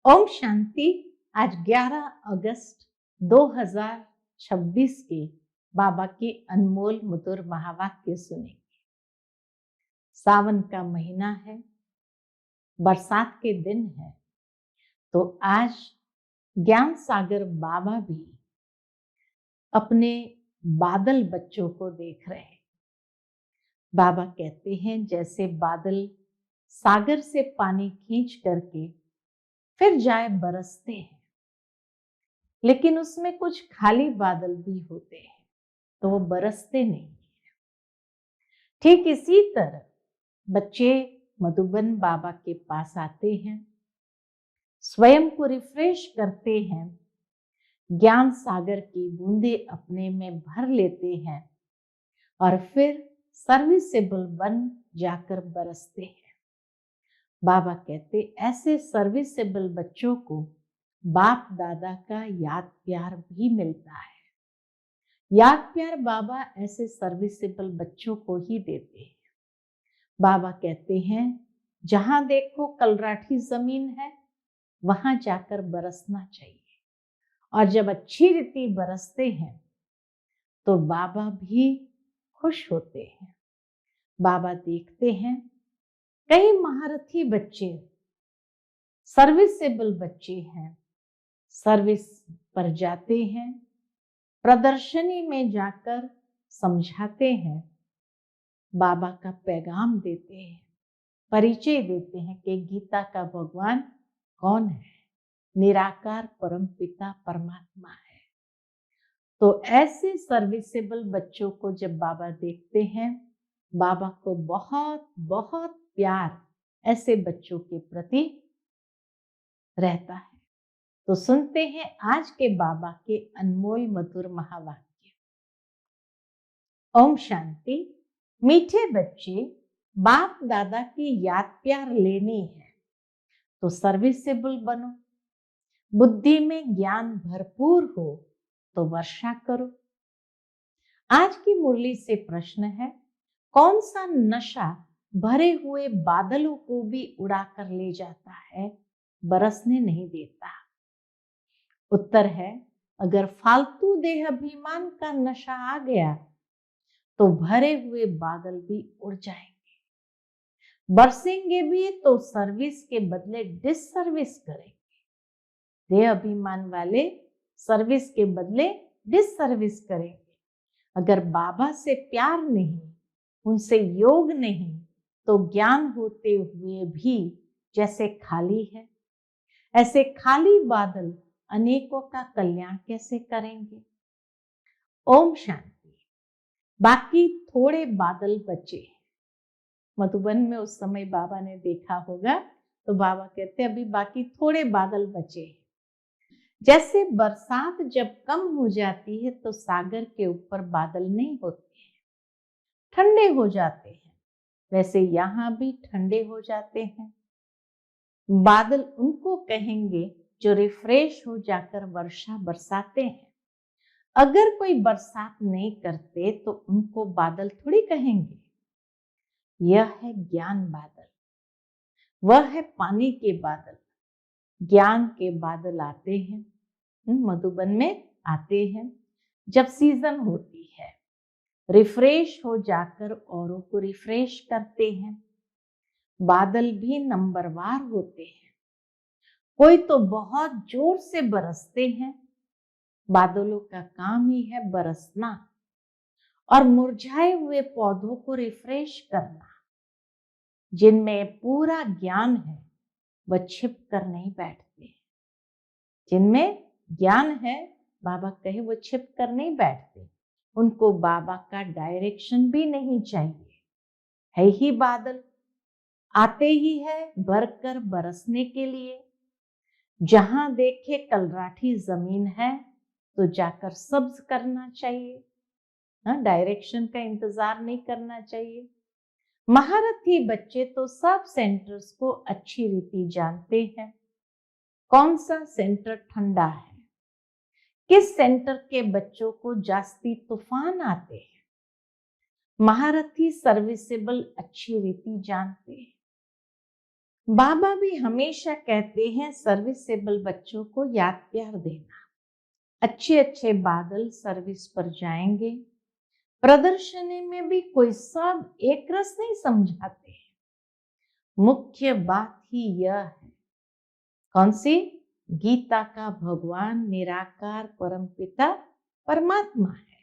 ओम शांति। आज 11 अगस्त 2026 के बाबा के अनमोल मधुर महावाक्य सुनेंगे। सावन का महीना है, बरसात के दिन है, तो आज ज्ञान सागर बाबा भी अपने बादल बच्चों को देख रहे हैं। बाबा कहते हैं जैसे बादल सागर से पानी खींच करके फिर जाए बरसते हैं, लेकिन उसमें कुछ खाली बादल भी होते हैं तो वो बरसते नहीं है। ठीक इसी तरह बच्चे मधुबन बाबा के पास आते हैं, स्वयं को रिफ्रेश करते हैं, ज्ञान सागर की बूंदे अपने में भर लेते हैं और फिर सर्विसेबल बन जाकर बरसते हैं। बाबा कहते ऐसे सर्विसेबल बच्चों को बाप दादा का याद प्यार भी मिलता है। याद प्यार बाबा ऐसे सर्विसेबल बच्चों को ही देते हैं। बाबा कहते हैं जहां देखो कलराठी जमीन है वहां जाकर बरसना चाहिए, और जब अच्छी रीति बरसते हैं तो बाबा भी खुश होते हैं। बाबा देखते हैं कई महारथी बच्चे, सर्विसेबल बच्चे हैं, सर्विस पर जाते हैं, प्रदर्शनी में जाकर समझाते हैं, बाबा का पैगाम देते हैं, परिचय देते हैं कि गीता का भगवान कौन है, निराकार परम पिता परमात्मा है। तो ऐसे सर्विसेबल बच्चों को जब बाबा देखते हैं, बाबा को बहुत बहुत प्यार ऐसे बच्चों के प्रति रहता है। तो सुनते हैं आज के बाबा के अनमोल मधुर महावाक्य। ओम शांति। मीठे बच्चे, बाप दादा की याद प्यार लेनी है तो सर्विसेबल बनो। बुद्धि में ज्ञान भरपूर हो तो वर्षा करो। आज की मुरली से प्रश्न है, कौन सा नशा भरे हुए बादलों को भी उड़ाकर ले जाता है, बरसने नहीं देता? उत्तर है, अगर फालतू देह अभिमान का नशा आ गया तो भरे हुए बादल भी उड़ जाएंगे, बरसेंगे भी तो सर्विस के बदले डिससर्विस करेंगे। देह अभिमान वाले सर्विस के बदले डिससर्विस करेंगे। अगर बाबा से प्यार नहीं, उनसे योग नहीं, तो ज्ञान होते हुए भी जैसे खाली है, ऐसे खाली बादल अनेकों का कल्याण कैसे करेंगे? ओम शांति। बाकी थोड़े बादल बचे हैं। मधुबन में उस समय बाबा ने देखा होगा, तो बाबा कहते अभी बाकी थोड़े बादल बचे हैं। जैसे बरसात जब कम हो जाती है तो सागर के ऊपर बादल नहीं होते हैं, ठंडे हो जाते हैं, वैसे यहाँ भी ठंडे हो जाते हैं। बादल उनको कहेंगे जो रिफ्रेश हो जाकर वर्षा बरसाते हैं। अगर कोई बरसात नहीं करते तो उनको बादल थोड़ी कहेंगे। यह है ज्ञान बादल, वह है पानी के बादल। ज्ञान के बादल आते हैं, मधुबन में आते हैं जब सीजन होती है, रिफ्रेश हो जाकर औरों को रिफ्रेश करते हैं। बादल भी नंबरवार होते हैं, कोई तो बहुत जोर से बरसते हैं। बादलों का काम ही है बरसना और मुरझाए हुए पौधों को रिफ्रेश करना। जिनमें पूरा ज्ञान है वह छिप कर नहीं बैठते। जिनमें ज्ञान है, बाबा कहे, वो छिप कर नहीं बैठते। उनको बाबा का डायरेक्शन भी नहीं चाहिए। है ही बादल, आते ही है भरकर बरसने के लिए। जहां देखे कलराठी जमीन है तो जाकर सब्ज करना चाहिए, डायरेक्शन का इंतजार नहीं करना चाहिए। महारथी बच्चे तो सब सेंटर्स को अच्छी रीति जानते हैं। कौन सा सेंटर ठंडा है, किस सेंटर के बच्चों को जास्ती तूफान आते हैं। महारथी सर्विसेबल अच्छी रीति जानते हैं। बाबा भी हमेशा कहते हैं सर्विसेबल बच्चों को याद प्यार देना। अच्छे अच्छे बादल सर्विस पर जाएंगे। प्रदर्शनी में भी कोई सब एक रस नहीं समझाते हैं। मुख्य बात ही यह है, कौन सी? गीता का भगवान निराकार परमपिता परमात्मा है,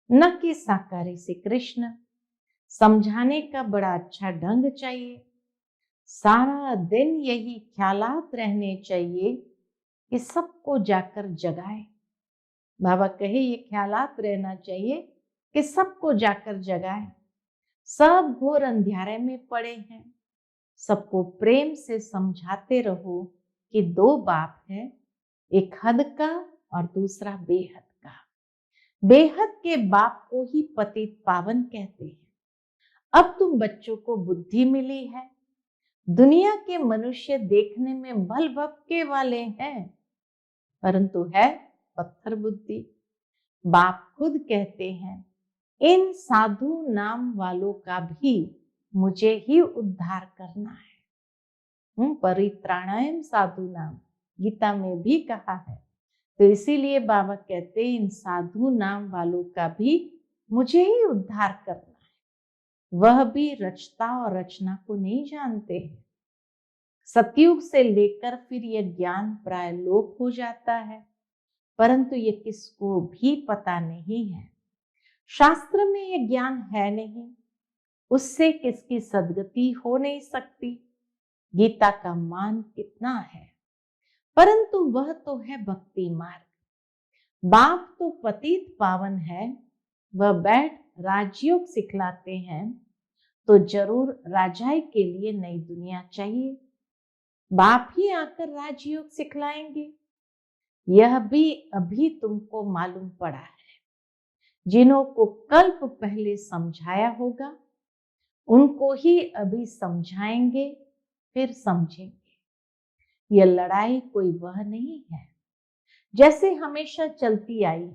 न कि साकारी से कृष्ण। समझाने का बड़ा अच्छा ढंग चाहिए। सारा दिन यही ख्यालात रहने चाहिए कि सबको जाकर जगाए। बाबा कहे ये ख्यालात रहना चाहिए कि सबको जाकर जगाए। सब घोर अंधेरे में पड़े हैं। सबको प्रेम से समझाते रहो कि दो बाप है, एक हद का और दूसरा बेहद का। बेहद के बाप को ही पतित पावन कहते हैं। अब तुम बच्चों को बुद्धि मिली है। दुनिया के मनुष्य देखने में भल भपके वाले हैं, परंतु है पत्थर बुद्धि। बाप खुद कहते हैं, इन साधु नाम वालों का भी मुझे ही उद्धार करना है। परित्राणाय साधु नाम गीता में भी कहा है। तो इसीलिए बाबा कहते हैं, इन साधु नाम वालों का भी मुझे ही उद्धार करना है। वह भी रचता और रचना को नहीं जानते हैं। सतयुग से लेकर फिर यह ज्ञान प्राय लोप हो जाता है, परंतु ये किसको भी पता नहीं है। शास्त्र में यह ज्ञान है नहीं, उससे किसकी सदगति हो नहीं सकती। गीता का मान कितना है, परंतु वह तो है भक्ति मार्ग। बाप तो पतित पावन है, वह बैठ राजयोग सिखलाते हैं, तो जरूर राजाई के लिए नई दुनिया चाहिए। बाप ही आकर राजयोग सिखलाएंगे। यह भी अभी तुमको मालूम पड़ा है। जिन्हों को कल्प पहले समझाया होगा, उनको ही अभी समझाएंगे, फिर समझेंगे। यह लड़ाई कोई वह नहीं है जैसे हमेशा चलती आई,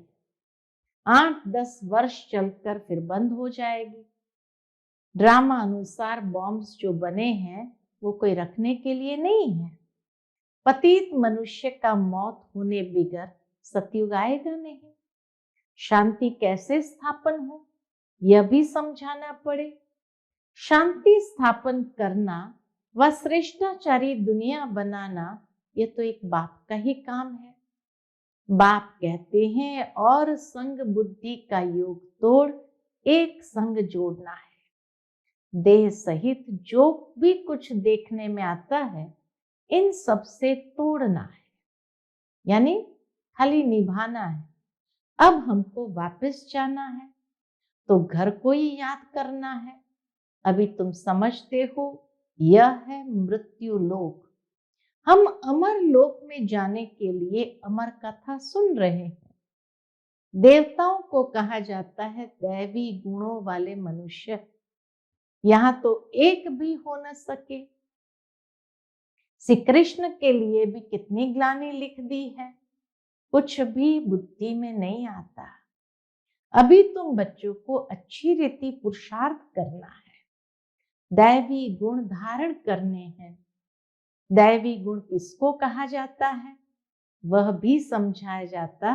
8-10 वर्ष चलकर फिर बंद हो जाएगी। ड्रामा अनुसार बॉम्ब्स जो बने हैं वो कोई रखने के लिए नहीं है। पतित मनुष्य का मौत होने बिगर सतयुग आएगा नहीं। शांति कैसे स्थापन हो यह भी समझाना पड़े। शांति स्थापन करना व श्रेष्ठाचारी दुनिया बनाना, यह तो एक बाप का ही काम है। बाप कहते हैं, और संग बुद्धि का योग तोड़ एक संग जोड़ना है। देह सहित जो भी कुछ देखने में आता है, इन सब से तोड़ना है, यानी खाली निभाना है। अब हमको वापस जाना है तो घर को ही याद करना है। अभी तुम समझते हो यह है मृत्यु लोक। हम अमर लोक में जाने के लिए अमर कथा सुन रहे हैं। देवताओं को कहा जाता है दैवी गुणों वाले मनुष्य। यहां तो एक भी हो न सके। श्री कृष्ण के लिए भी कितनी ग्लानि लिख दी है, कुछ भी बुद्धि में नहीं आता। अभी तुम बच्चों को अच्छी रीति पुरुषार्थ करना है, दैवी गुण धारण करने हैं। दैवी गुण किसको कहा जाता है वह भी समझाया जाता।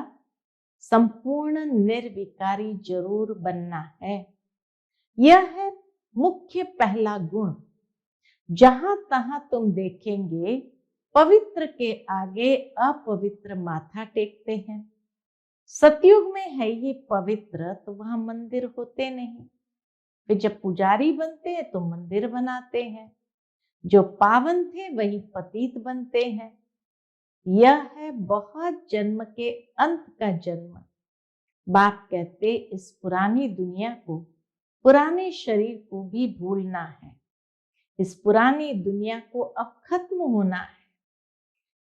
संपूर्ण निर्विकारी जरूर बनना है। यह है मुख्य पहला गुण। जहां तहां तुम देखेंगे पवित्र के आगे अपवित्र माथा टेकते हैं। सतयुग में है ये पवित्र, तो वहां मंदिर होते नहीं। फिर जब पुजारी बनते हैं तो मंदिर बनाते हैं। जो पावन थे वही पतित बनते हैं। यह है बहुत जन्म के अंत का जन्म। बाप कहते इस पुरानी दुनिया को, पुराने शरीर को भी भूलना है। इस पुरानी दुनिया को अब खत्म होना है।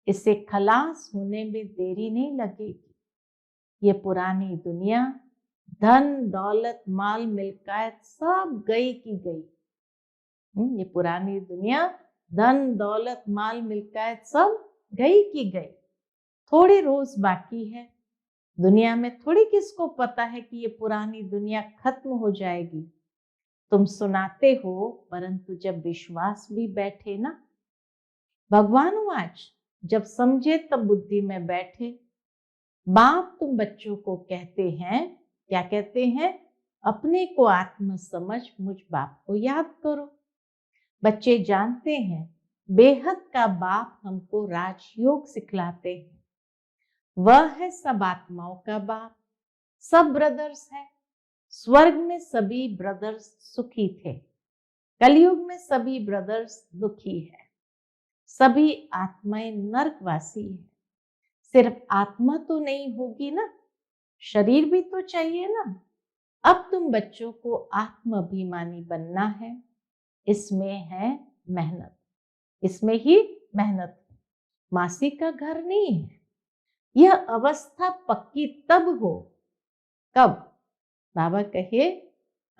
इससे खलास होने में देरी नहीं लगेगी। ये पुरानी दुनिया धन दौलत माल मिल्कियत सब गई की गई। ये पुरानी दुनिया धन दौलत माल मिल्कियत सब गई की गई। थोड़े रोज बाकी है। दुनिया में थोड़ी किसको पता है कि ये पुरानी दुनिया खत्म हो जाएगी। तुम सुनाते हो, परंतु जब विश्वास भी बैठे ना, भगवान वाच, जब समझे तब बुद्धि में बैठे। बाप तुम बच्चों को कहते हैं, क्या कहते हैं? अपने को आत्म समझ मुझ बाप को याद करो। बच्चे जानते हैं बेहद का बाप हमको राजयोग सिखलाते हैं। वह है सब आत्माओं का बाप, सब ब्रदर्स है। स्वर्ग में सभी ब्रदर्स सुखी थे, कलयुग में सभी ब्रदर्स दुखी है। सभी आत्माएं नरकवासी है। सिर्फ आत्मा तो नहीं होगी ना, शरीर भी तो चाहिए ना। अब तुम बच्चों को आत्माभिमानी बनना है। इसमें है मेहनत, इसमें ही मेहनत है। मासी का घर नहीं है। यह अवस्था पक्की तब हो, कब? बाबा कहे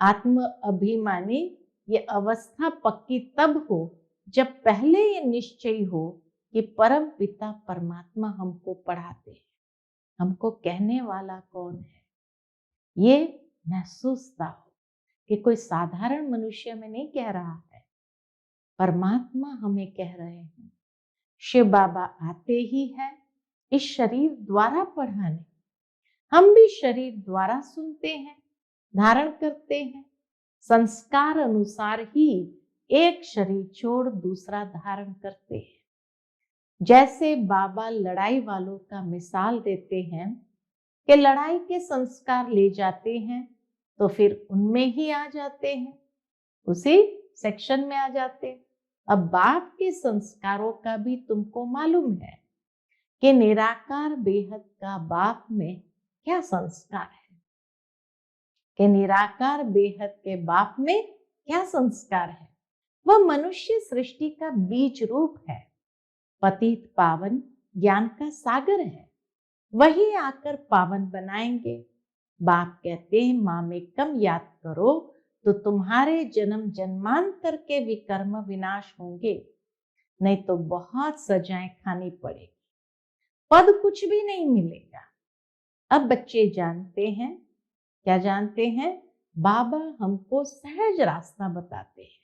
आत्म अभिमानी, ये अवस्था पक्की तब हो जब पहले ये निश्चय हो कि परम पिता परमात्मा हमको पढ़ाते हैं। हमको कहने वाला कौन है ये महसूसता हो कि कोई साधारण मनुष्य में नहीं कह रहा है, परमात्मा हमें कह रहे हैं। शिव बाबा आते ही है इस शरीर द्वारा पढ़ाने। हम भी शरीर द्वारा सुनते हैं, धारण करते हैं। संस्कार अनुसार ही एक शरीर छोड़ दूसरा धारण करते हैं। जैसे बाबा लड़ाई वालों का मिसाल देते हैं कि लड़ाई के संस्कार ले जाते हैं तो फिर उनमें ही आ जाते हैं, उसी सेक्शन में आ जाते हैं। अब बाप के संस्कारों का भी तुमको मालूम है कि निराकार बेहद का बाप में क्या संस्कार है, कि निराकार बेहद के बाप में क्या संस्कार है। वह मनुष्य सृष्टि का बीज रूप है, पतित पावन ज्ञान का सागर है। वही आकर पावन बनाएंगे। बाप कहते हैं मामेकम याद करो तो तुम्हारे जन्म जन्मांतर के विकर्म विनाश होंगे, नहीं तो बहुत सजाएं खानी पड़ेगी, पद कुछ भी नहीं मिलेगा। अब बच्चे जानते हैं, क्या जानते हैं? बाबा हमको सहज रास्ता बताते हैं।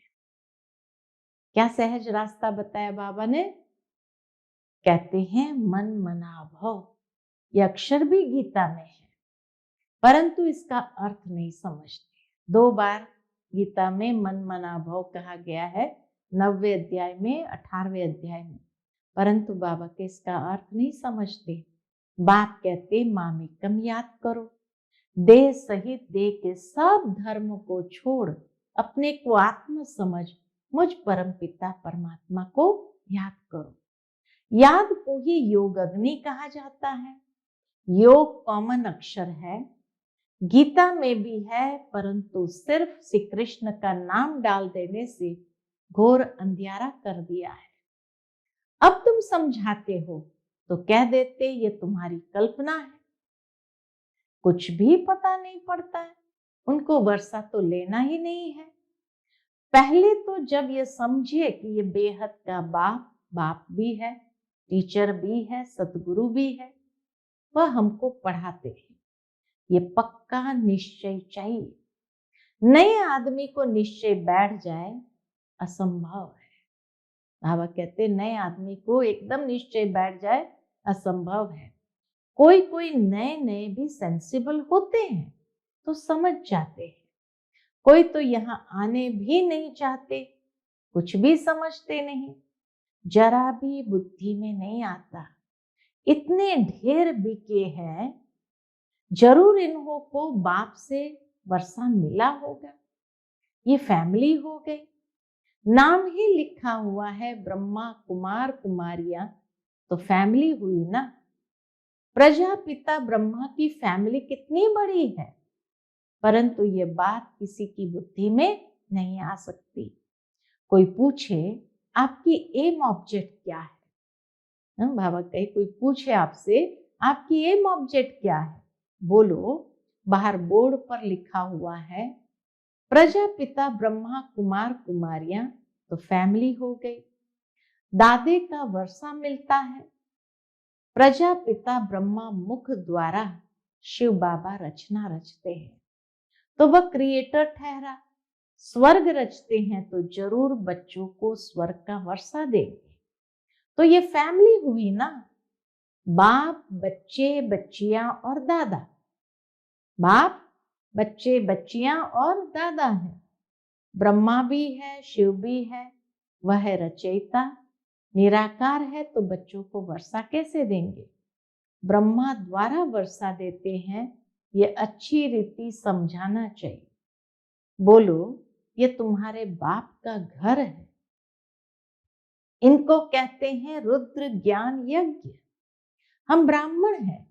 क्या सहज रास्ता बताया बाबा ने? कहते हैं मन मना भव। यह अक्षर भी गीता में है, परंतु इसका अर्थ नहीं समझते। 2 बार गीता में मन मना भव कहा गया है, 9वें अध्याय में, 18वें अध्याय में, परंतु बाबा के इसका अर्थ नहीं समझते। बाप कहते मामेकम याद करो, देह सहित देह के सब धर्म को छोड़ अपने को आत्म समझ मुझ परम पिता परमात्मा को याद करो। याद को ही योग अग्नि कहा जाता है। योग कॉमन अक्षर है, गीता में भी है, परंतु सिर्फ श्री कृष्ण का नाम डाल देने से घोर अंधियारा कर दिया है। अब तुम समझाते हो तो कह देते ये तुम्हारी कल्पना है, कुछ भी पता नहीं पड़ता है। उनको वर्षा तो लेना ही नहीं है। पहले तो जब ये समझे कि ये बेहद का बाप, बाप भी है, टीचर भी है, सतगुरु भी है, वह हमको पढ़ाते हैं। ये पक्का निश्चय चाहिए। नए आदमी को निश्चय बैठ जाए असंभव है। बाबा कहते नए आदमी को एकदम निश्चय बैठ जाए असंभव है। कोई कोई नए नए भी सेंसिबल होते हैं तो समझ जाते हैं, कोई तो यहाँ आने भी नहीं चाहते, कुछ भी समझते नहीं, जरा भी बुद्धि में नहीं आता। इतने ढेर बिके हैं, जरूर इन्हों को बाप से वर्षा मिला होगा। ये फैमिली हो गई, नाम ही लिखा हुआ है ब्रह्मा कुमार कुमारियां, तो फैमिली हुई ना। प्रजापिता ब्रह्मा की फैमिली कितनी बड़ी है, परंतु ये बात किसी की बुद्धि में नहीं आ सकती। कोई पूछे आपकी एम ऑब्जेक्ट क्या है, बाबा कहे कोई पूछे आपसे आपकी एम ऑब्जेक्ट क्या है, बोलो बाहर बोर्ड पर लिखा हुआ है प्रजापिता ब्रह्मा कुमार कुमारियां, तो फैमिली हो गई। दादे का वर्षा मिलता है, प्रजापिता ब्रह्मा मुख द्वारा शिव बाबा रचना रचते हैं, तो वह क्रिएटर ठहरा। स्वर्ग रचते हैं तो जरूर बच्चों को स्वर्ग का वर्षा देंगे। तो ये फैमिली हुई ना, बाप, बच्चे, बच्चियां और दादा। बाप, बच्चे, बच्चियां और दादा है। ब्रह्मा भी है, शिव भी है, वह है रचयिता। निराकार है तो बच्चों को वर्षा कैसे देंगे? ब्रह्मा द्वारा वर्षा देते हैं, ये अच्छी रीति समझाना चाहिए। बोलो, ये तुम्हारे बाप का घर है। इनको कहते हैं रुद्र ज्ञान यज्ञ। हम ब्राह्मण हैं,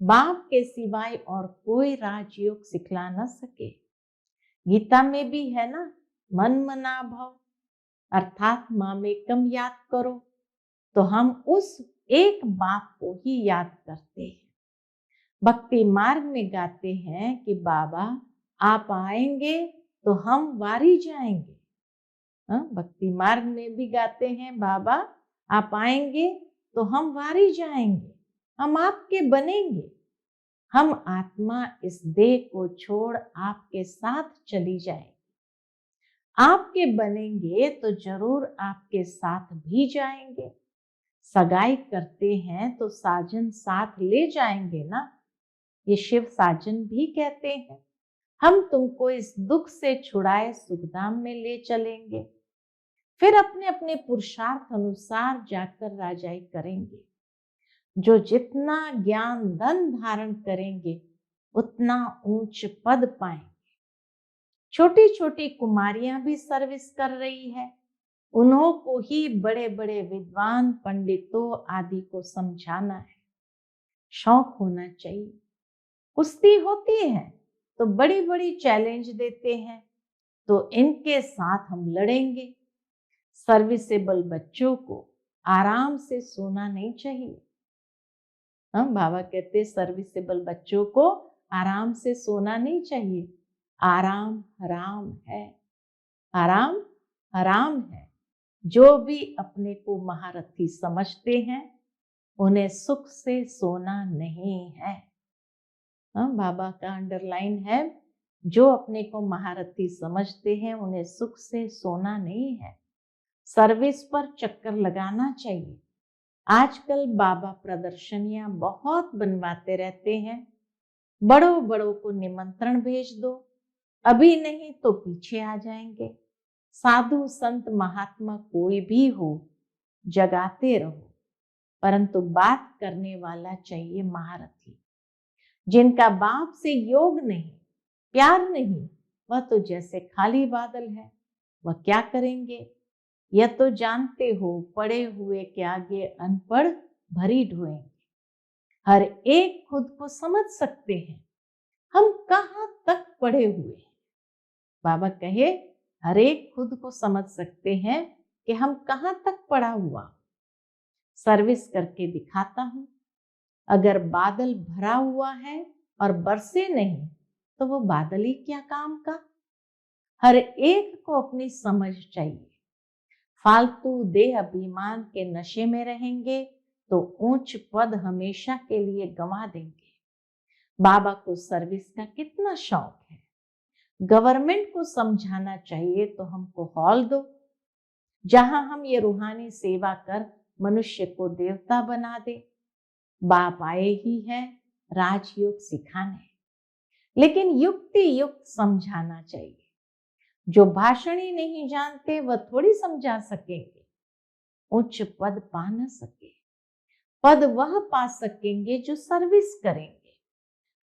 बाप के सिवाय और कोई राजयोग सिखला न सके। गीता में भी है ना, मन मना भव, अर्थात मामेकम याद करो। तो हम उस एक बाप को ही याद करते हैं। भक्ति मार्ग में गाते हैं कि बाबा आप आएंगे तो हम वारी जाएंगे। भक्ति मार्ग में भी गाते हैं, बाबा आप आएंगे तो हम वारी जाएंगे, हम आपके बनेंगे। हम आत्मा इस देह को छोड़ आपके साथ चली जाएगी। आपके बनेंगे तो जरूर आपके साथ भी जाएंगे। सगाई करते हैं तो साजन साथ ले जाएंगे ना, ये शिव साजन भी कहते हैं। हम तुमको इस दुख से छुड़ाए सुखधाम में ले चलेंगे, फिर अपने अपने पुरुषार्थ अनुसार जाकर राजाई करेंगे। जो जितना ज्ञान धन धारण करेंगे उतना ऊंच पद पाएंगे। छोटी छोटी कुमारियां भी सर्विस कर रही है, उन्हों को ही बड़े बड़े विद्वान पंडितों आदि को समझाना है। शौक होना चाहिए। कुश्ती होती है तो बड़ी बड़ी चैलेंज देते हैं, तो इनके साथ हम लड़ेंगे। सर्विसेबल बच्चों को आराम से सोना नहीं चाहिए। हम बाबा कहते सर्विसेबल बच्चों को आराम से सोना नहीं चाहिए। आराम हराम है, आराम हराम है। जो भी अपने को महारथी समझते हैं उन्हें सुख से सोना नहीं है। बाबा का अंडरलाइन है, जो अपने को महारथी समझते हैं उन्हें सुख से सोना नहीं है। सर्विस पर चक्कर लगाना चाहिए। आजकल बाबा प्रदर्शनियां बहुत बनवाते रहते हैं। बड़ों बड़ों को निमंत्रण भेज दो, अभी नहीं तो पीछे आ जाएंगे। साधु संत महात्मा कोई भी हो, जगाते रहो, परंतु बात करने वाला चाहिए महारथी। जिनका बाप से योग नहीं, प्यार नहीं, वह तो जैसे खाली बादल है। वह क्या करेंगे? यह तो जानते हो, पढ़े हुए के आगे अनपढ़ भरी ढोएंगे। हर एक खुद को समझ सकते हैं, हम कहां तक पढ़े हुए हैं। बाबा कहे हर एक खुद को समझ सकते हैं कि हम कहां तक पढ़ा हुआ। सर्विस करके दिखाता हूं। अगर बादल भरा हुआ है और बरसे नहीं तो वो बादल ही क्या काम का। हर एक को अपनी समझ चाहिए। फालतू देह अभिमान के नशे में रहेंगे तो ऊंच पद हमेशा के लिए गंवा देंगे। बाबा को सर्विस का कितना शौक है। गवर्नमेंट को समझाना चाहिए तो हमको हॉल दो, जहां हम ये रूहानी सेवा कर मनुष्य को देवता बना दे। बाप आए ही है राजयोग सिखाने, लेकिन युक्ति युक्त समझाना चाहिए। जो भाषण ही नहीं जानते वह थोड़ी समझा सकेंगे। उच्च पद पा न सके, पद वह पा सकेंगे जो सर्विस करेंगे।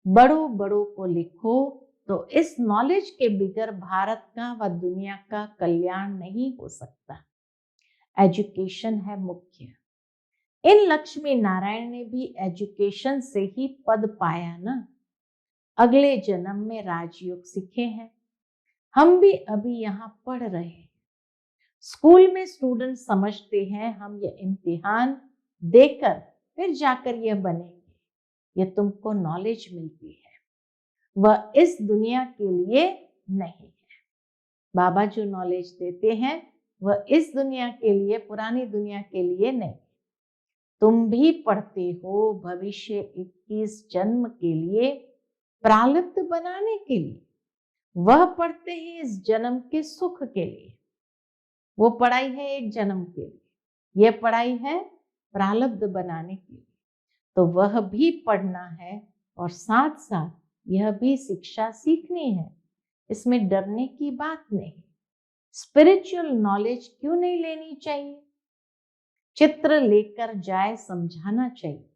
बड़ों बड़ों को लिखो तो इस नॉलेज के बिगर भारत का व दुनिया का कल्याण नहीं हो सकता। एजुकेशन है मुख्य। इन लक्ष्मी नारायण ने भी एजुकेशन से ही पद पाया ना। अगले जन्म में राजयोग सीखे हैं। हम भी अभी यहाँ पढ़ रहे हैं। स्कूल में स्टूडेंट समझते हैं हम ये इम्तिहान देकर फिर जाकर यह बनेंगे। ये तुमको नॉलेज मिलती है, वह इस दुनिया के लिए नहीं है। बाबा जो नॉलेज देते हैं वह इस दुनिया के लिए, पुरानी दुनिया के लिए नहीं। तुम भी पढ़ते हो भविष्य 21 जन्म के लिए, प्रारब्ध बनाने के लिए। वह पढ़ते हैं इस जन्म के सुख के लिए। वो पढ़ाई है एक जन्म के लिए, यह पढ़ाई है प्रारब्ध बनाने के लिए, तो वह भी पढ़ना है और साथ साथ यह भी शिक्षा सीखनी है। इसमें डरने की बात नहीं। स्पिरिचुअल नॉलेज क्यों नहीं लेनी चाहिए? चित्र लेकर जाए समझाना चाहिए।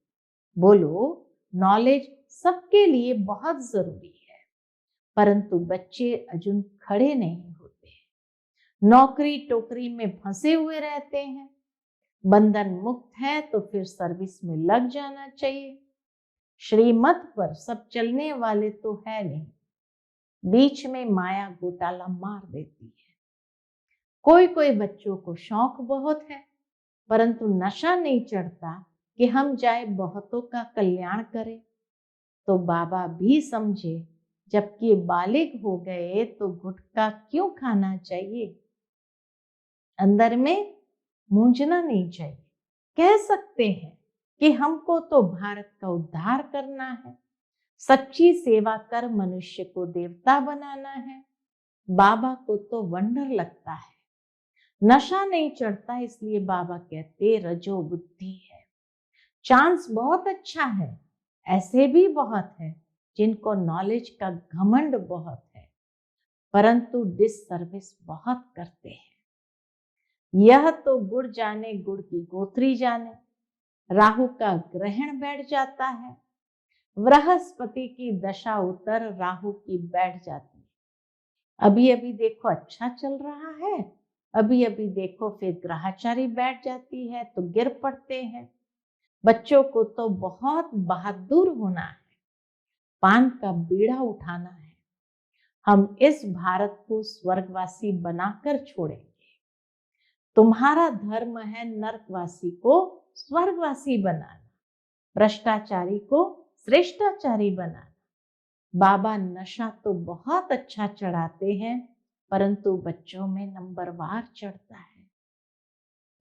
बोलो, नॉलेज सबके लिए बहुत जरूरी है, परंतु बच्चे अजून खड़े नहीं होते, नौकरी टोकरी में फंसे हुए रहते हैं। बंधन मुक्त है तो फिर सर्विस में लग जाना चाहिए। श्रीमत पर सब चलने वाले तो है नहीं, बीच में माया घोटाला मार देती है। कोई कोई बच्चों को शौक बहुत है, परंतु नशा नहीं चढ़ता कि हम जाए बहुतों का कल्याण करें। तो बाबा भी समझे, जबकि बालिग हो गए तो गुटखा क्यों खाना चाहिए? अंदर में मूंझना नहीं चाहिए। कह सकते हैं कि हमको तो भारत का उद्धार करना है, सच्ची सेवा कर मनुष्य को देवता बनाना है। बाबा को तो वंडर लगता है, नशा नहीं चढ़ता, इसलिए बाबा कहते रजो बुद्धि है। चांस बहुत अच्छा है, ऐसे भी बहुत है जिनको नॉलेज का घमंड बहुत है, परंतु डिससर्विस बहुत करते हैं। यह तो गुड़ जाने गुड़ की गोत्री जाने। राहु का ग्रहण बैठ जाता है, बृहस्पति की दशा उतर राहु की बैठ जाती है। अभी अभी देखो अच्छा चल रहा है, अभी अभी देखो फिर ग्रहचारी बैठ जाती है तो गिर पड़ते हैं। बच्चों को तो बहुत बहादुर होना है, पान का बीड़ा उठाना है। हम इस भारत को स्वर्गवासी बनाकर छोड़ेंगे। तुम्हारा धर्म है नरकवासी को स्वर्गवासी बनाना, भ्रष्टाचारी को श्रेष्ठाचारी बनाना। बाबा नशा तो बहुत अच्छा चढ़ाते हैं, परंतु बच्चों में नंबरवार चढ़ता है।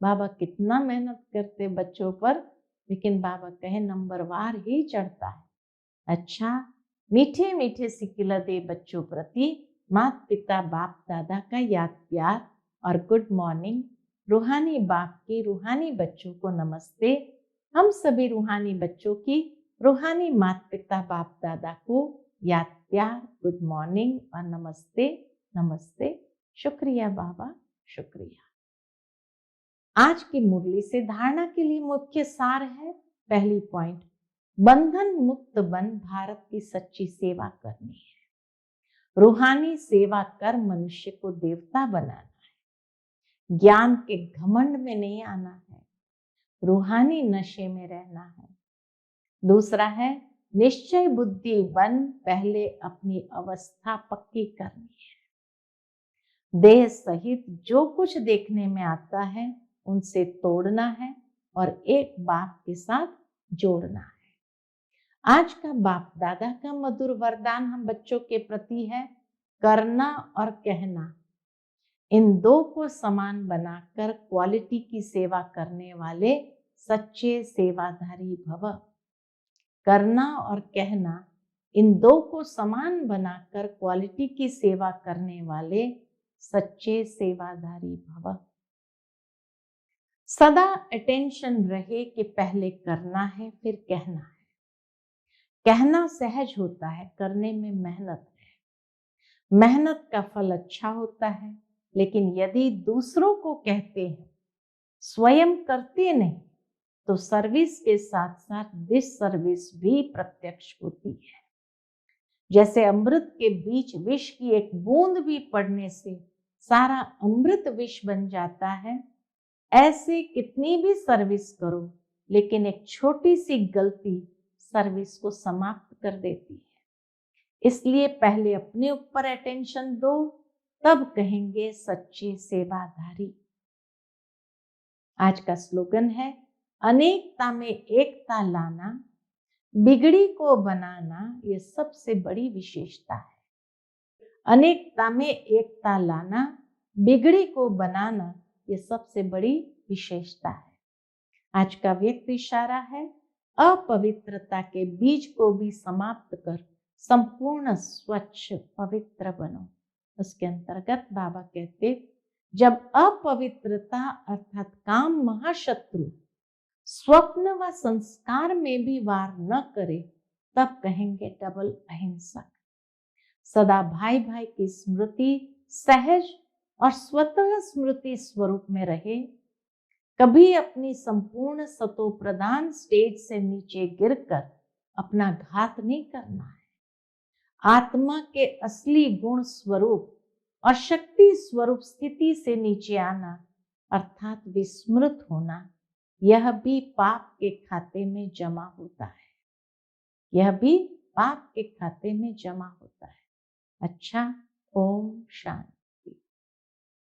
बाबा कितना मेहनत करते बच्चों पर, लेकिन बाबा कहे नंबरवार ही चढ़ता है। अच्छा, मीठे मीठे सिकिला दे बच्चों प्रति माता पिता बाप दादा का याद प्यार और गुड मॉर्निंग। रूहानी बाप की रूहानी बच्चों को नमस्ते। हम सभी रूहानी बच्चों की रूहानी माता पिता बाप दादा को याद प्यार, गुड मॉर्निंग और नमस्ते नमस्ते। शुक्रिया बाबा, शुक्रिया। आज की मुरली से धारणा के लिए मुख्य सार है। पहली पॉइंट, बंधन मुक्त बन भारत की सच्ची सेवा करनी है। रूहानी सेवा कर मनुष्य को देवता बनाना है। ज्ञान के घमंड में नहीं आना है, रूहानी नशे में रहना है। दूसरा है, निश्चय बुद्धि बन पहले अपनी अवस्था पक्की करनी है। देह सहित जो कुछ देखने में आता है उनसे तोड़ना है और एक बाप के साथ जोड़ना है। आज का बाप दादा का मधुर वरदान हम बच्चों के प्रति है, करना और कहना। इन दो को समान बनाकर क्वालिटी की सेवा करने वाले सच्चे सेवाधारी भव। करना और कहना, इन दो को समान बनाकर क्वालिटी की सेवा करने वाले सच्चे सेवाधारी भव। सदा अटेंशन रहे कि पहले करना है फिर कहना है। कहना सहज होता है, करने में मेहनत है। मेहनत का फल अच्छा होता है, लेकिन यदि दूसरों को कहते हैं, स्वयं करते नहीं, तो सर्विस के साथ साथ डिससर्विस भी प्रत्यक्ष होती है। जैसे अमृत के बीच विष की एक बूंद भी पड़ने से सारा अमृत विष बन जाता है, ऐसे कितनी भी सर्विस करो, लेकिन एक छोटी सी गलती सर्विस को समाप्त कर देती है। इसलिए पहले अपने ऊपर अटेंशन दो, तब कहेंगे सच्चे सेवाधारी। आज का स्लोगन है, अनेकता में एकता लाना, बिगड़ी को बनाना, ये सबसे बड़ी विशेषता है। अनेकता में एकता लाना, बिगड़ी को बनाना, ये सबसे बड़ी विशेषता है। आज का व्यक्त इशारा है, अपवित्रता के बीज को भी समाप्त कर संपूर्ण स्वच्छ पवित्र बनो। उसके अंतर्गत बाबा कहते, जब अपवित्रता अर्थात काम महाशत्रु स्वप्न व संस्कार में भी वार न करे, तब कहेंगे डबल अहिंसक। सदा भाई भाई की स्मृति सहज और स्वतः स्मृति स्वरूप में रहे। कभी अपनी संपूर्ण सतो प्रधान स्टेज से नीचे गिरकर अपना घात नहीं करना है। आत्मा के असली गुण स्वरूप और शक्ति स्वरूप स्थिति से नीचे आना अर्थात विस्मृत होना, यह भी पाप के खाते में जमा होता है। यह भी पाप के खाते में जमा होता है। अच्छा, ओम शांति।